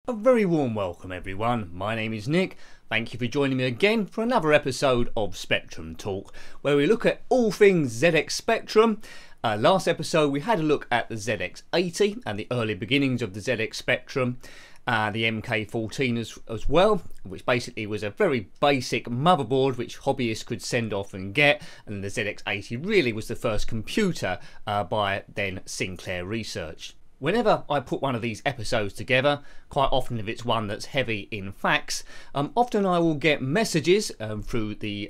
A very warm welcome everyone, my name is Nick. Thank you for joining me again for another episode of Spectrum Talk, where we look at all things ZX Spectrum. Last episode we had a look at the ZX80 and the early beginnings of the ZX Spectrum, the MK14 as well, which basically was a very basic motherboard which hobbyists could send off and get, and the ZX80 really was the first computer by then Sinclair Research. Whenever I put one of these episodes together, quite often if it's one that's heavy in facts, often I will get messages through the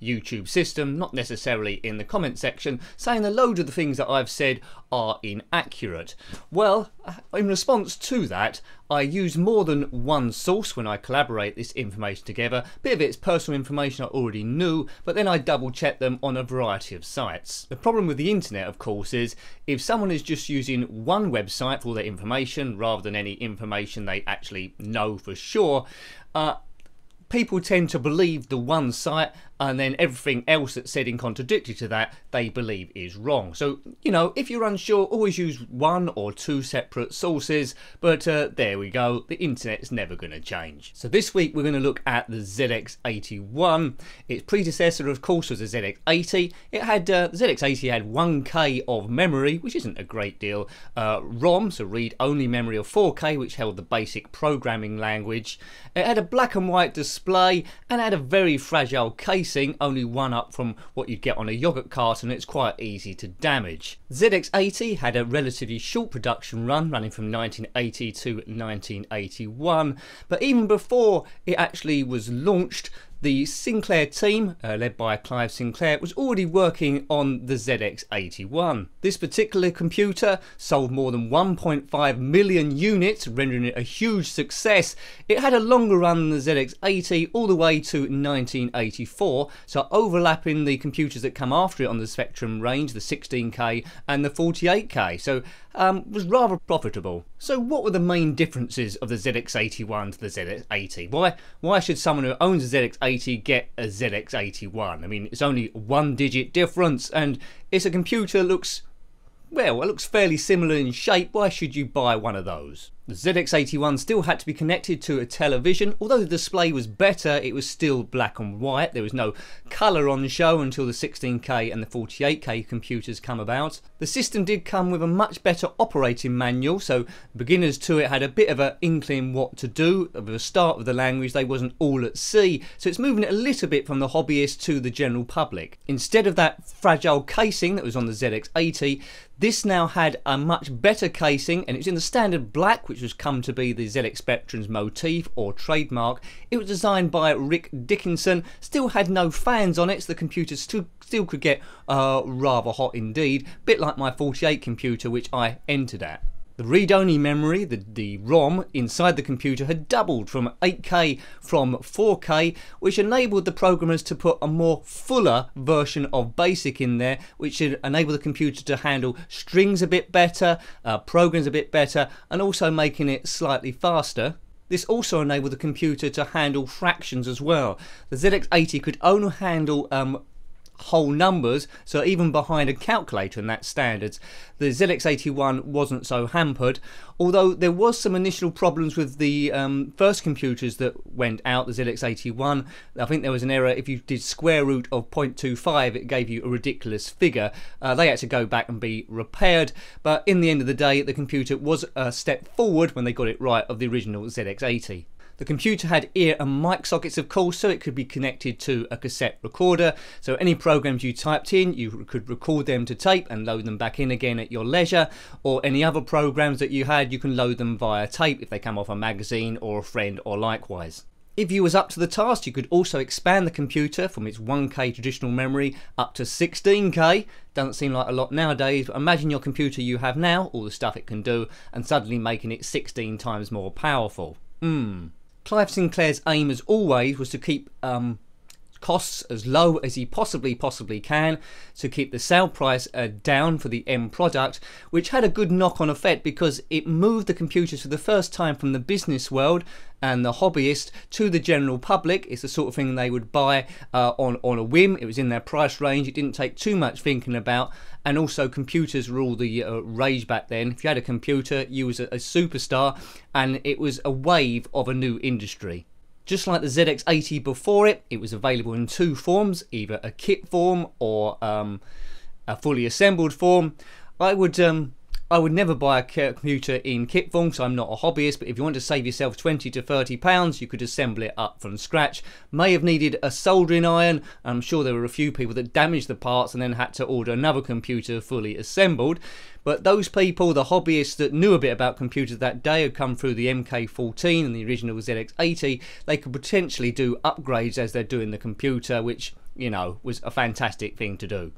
YouTube system, not necessarily in the comment section, saying a load of the things that I've said are inaccurate. Well, in response to that, I use more than one source when I collaborate this information together. A bit of it's personal information I already knew, but then I double check them on a variety of sites. The problem with the internet, of course, is if someone is just using one website for all their information rather than any information they actually know for sure, people tend to believe the one site, and then everything else that's said in contradictory to that they believe is wrong. So, you know, if you're unsure, always use one or two separate sources, but there we go, the internet's never going to change. So this week we're going to look at the ZX81. Its predecessor, of course, was the ZX80. It had the ZX80 had 1K of memory, which isn't a great deal, ROM, so read-only memory of 4K, which held the basic programming language. It had a black and white display and had a very fragile case, only one up from what you'd get on a yogurt carton. It's quite easy to damage. ZX80 had a relatively short production run, running from 1980 to 1981, but even before it actually was launched, the Sinclair team, led by Clive Sinclair, was already working on the ZX81. This particular computer sold more than 1.5 million units, rendering it a huge success. It had a longer run than the ZX80 all the way to 1984, so overlapping the computers that come after it on the Spectrum range, the 16K and the 48K, so was rather profitable. So what were the main differences of the ZX81 to the ZX80? Why should someone who owns a ZX80 get a ZX81? I mean, it's only one digit difference, and it's a computer that looks, well, it looks fairly similar in shape. Why should you buy one of those? The ZX81 still had to be connected to a television. Although the display was better, it was still black and white. There was no colour on show until the 16K and the 48K computers come about. The system did come with a much better operating manual, so beginners to it had a bit of an inkling what to do. At the start of the language, they wasn't all at sea, so it's moving it a little bit from the hobbyist to the general public. Instead of that fragile casing that was on the ZX80, this now had a much better casing, and it's in the standard black, which has come to be the ZX Spectrum's motif or trademark. It was designed by Rick Dickinson, still had no fans on it, so the computer still could get rather hot indeed, bit like my 48 computer which I entered at. The read-only memory, the ROM inside the computer, had doubled from 8K from 4K, which enabled the programmers to put a more fuller version of BASIC in there, which should enable the computer to handle strings a bit better, programs a bit better, and also making it slightly faster. This also enabled the computer to handle fractions as well. The ZX80 could only handle whole numbers, so even behind a calculator and that standards, the ZX81 wasn't so hampered, although there was some initial problems with the first computers that went out, the ZX81. I think there was an error. If you did square root of 0.25, it gave you a ridiculous figure. They had to go back and be repaired, but in the end of the day the computer was a step forward when they got it right of the original ZX80. The computer had ear and mic sockets, of course, so it could be connected to a cassette recorder, so any programs you typed in, you could record them to tape and load them back in again at your leisure, or any other programs that you had, you can load them via tape if they come off a magazine or a friend or likewise. If you was up to the task, you could also expand the computer from its 1K traditional memory up to 16K. Doesn't seem like a lot nowadays, but imagine your computer you have now, all the stuff it can do, and suddenly making it 16 times more powerful. Clive Sinclair's aim, as always, was to keep costs as low as he possibly can to keep the sale price down for the end product, which had a good knock-on effect because it moved the computers for the first time from the business world and the hobbyist to the general public. It's the sort of thing they would buy on a whim. It was in their price range. It didn't take too much thinking about, and also computers were all the rage back then. If you had a computer, you was a superstar, and it was a wave of a new industry. Just like the ZX80 before it, it was available in two forms, either a kit form or a fully assembled form. I would never buy a computer in kit form because I'm not a hobbyist, but if you want to save yourself £20 to £30, you could assemble it up from scratch. May have needed a soldering iron. I'm sure there were a few people that damaged the parts and then had to order another computer fully assembled. But those people, the hobbyists that knew a bit about computers that day, had come through the MK14 and the original ZX80, they could potentially do upgrades as they're doing the computer, which, you know, was a fantastic thing to do.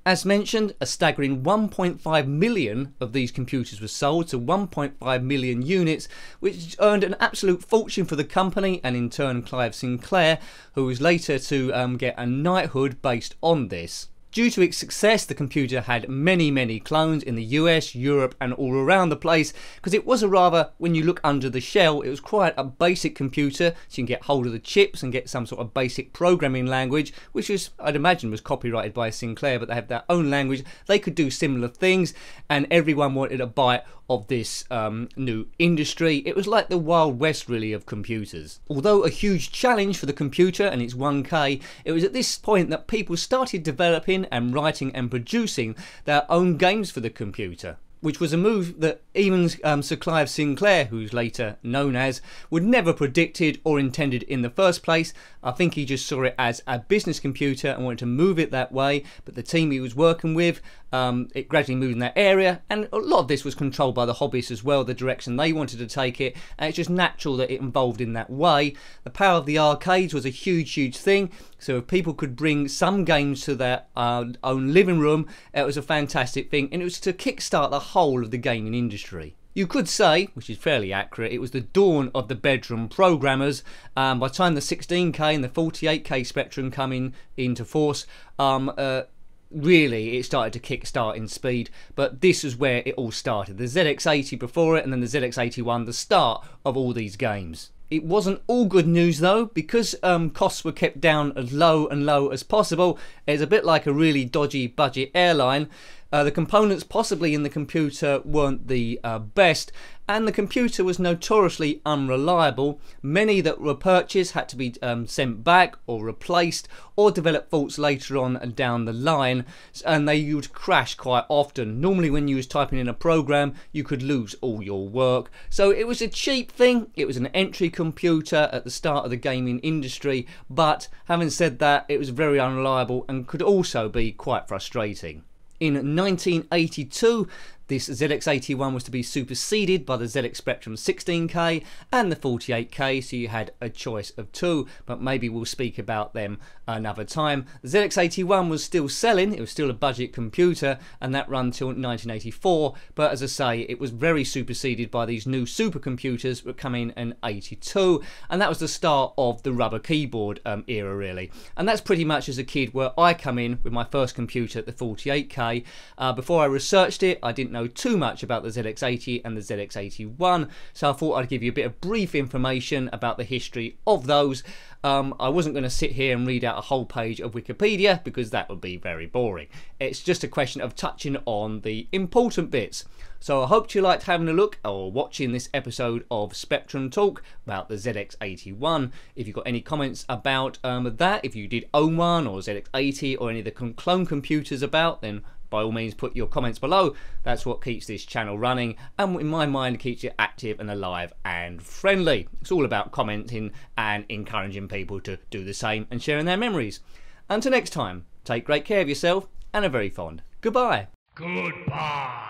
As mentioned, a staggering 1.5 million of these computers were sold, so 1.5 million units, which earned an absolute fortune for the company, and in turn Clive Sinclair, who was later to get a knighthood based on this. Due to its success, the computer had many clones in the US, Europe and all around the place, because it was a rather, when you look under the shell, it was quite a basic computer, so you can get hold of the chips and get some sort of basic programming language, which was, I'd imagine, was copyrighted by Sinclair, but they have their own language. They could do similar things, and everyone wanted a bite of this new industry. It was like the Wild West really of computers. Although a huge challenge for the computer and its 1K, it was at this point that people started developing and writing and producing their own games for the computer, which was a move that even Sir Clive Sinclair, who's later known as, would never predicted or intended in the first place. I think he just saw it as a business computer and wanted to move it that way, but the team he was working with, it gradually moved in that area, and a lot of this was controlled by the hobbyists as well, the direction they wanted to take it, and it's just natural that it evolved in that way. The power of the arcades was a huge thing, so if people could bring some games to their own living room, it was a fantastic thing, and it was to kickstart the whole of the gaming industry. You could say, which is fairly accurate, it was the dawn of the bedroom programmers. By the time the 16K and the 48K Spectrum come into force, really it started to kick-start in speed, but this is where it all started. The ZX80 before it, and then the ZX81, the start of all these games. It wasn't all good news though, because costs were kept down as low as possible. It's a bit like a really dodgy budget airline. The components possibly in the computer weren't the best, and the computer was notoriously unreliable. Many that were purchased had to be sent back or replaced, or develop faults later on down the line, and they would crash quite often. Normally when you was typing in a program, you could lose all your work. So it was a cheap thing. It was an entry computer at the start of the gaming industry, but having said that, it was very unreliable and could also be quite frustrating. In 1982, this ZX81 was to be superseded by the ZX Spectrum 16K and the 48K, so you had a choice of two, but maybe we'll speak about them another time. The ZX81 was still selling, it was still a budget computer, and that ran till 1984, but as I say, it was very superseded by these new supercomputers that were coming in 82, and that was the start of the rubber keyboard era really. And that's pretty much as a kid where I come in with my first computer at the 48K. Before I researched it, I didn't know too much about the ZX80 and the ZX81, so I thought I'd give you a bit of brief information about the history of those. I wasn't going to sit here and read out a whole page of Wikipedia because that would be very boring. It's just a question of touching on the important bits. So I hope you liked having a look or watching this episode of Spectrum Talk about the ZX81. If you've got any comments about that, if you did own one or ZX80 or any of the clone computers about, then by all means put your comments below. That's what keeps this channel running, and in my mind keeps it active and alive and friendly. It's all about commenting and encouraging people to do the same and sharing their memories. Until next time, take great care of yourself and a very fond goodbye. Goodbye.